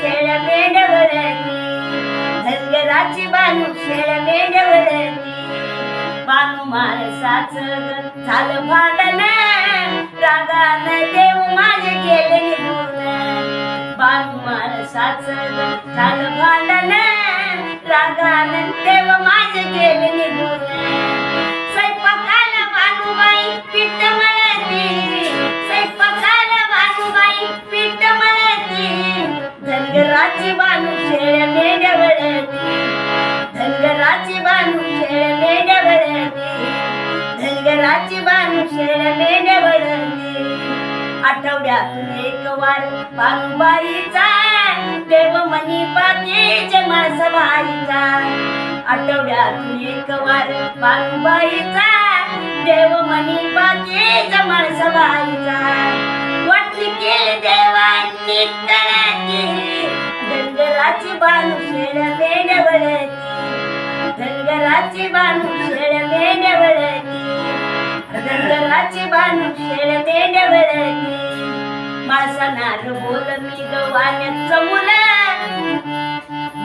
शेळ मेंढवळती, धनगराची बानू शेळ मेंढवळती. बानू माणसाचं झालं भांडण, रागानं देव माझे गेले निघून. बानू माणसाचं झालं भांडण, रागानं देव माझे गेले निघून. स्वयंपाकाला बानूबाई पीठ मळती, स्वयंपाकाला बानूबाई पीठ मळती. धनगराची बानू शेळ मेंढवळती, धनगराची बानू शेळ मेंढवळती, धनगराची बानू शेळ मेंढवळती. आठवड्यातून एक वार बानूबाईचा देव मनी पातीचे माळसबाईचा. आठवड्यातून एक वार बानूबाईचा देव मनी पातीचे माळसबाईचा. वाटली केली देवांनी तळाची, धनगराची बानू शेळ मेंढवळती, धनगराची बानू शेळ मेंढवळती, धनगराची बानू शेळ मेंढवळती. माळसानार बोल मी गवाण्याचं मुलं,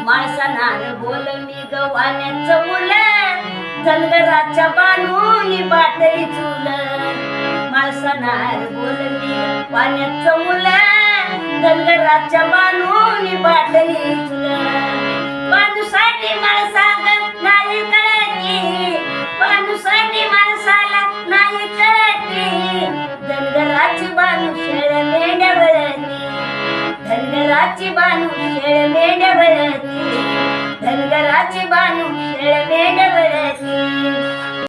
माळसानार बोल मी गवाण्याचं मुलं. धनगराच्या बानूनी बाटली चुल, माळसानार बोल मी गवाण्याचं मुलं. धनगराच्या बानूनी बाटली चुल. बानूसाठी माणसाग नाही कळती, बानूसाठी माणसाला नाही कळती. धनगराची बानू शेळ मेंढवळती, धनगराची बानू शेळ मेंढवळती, धनगराची बानू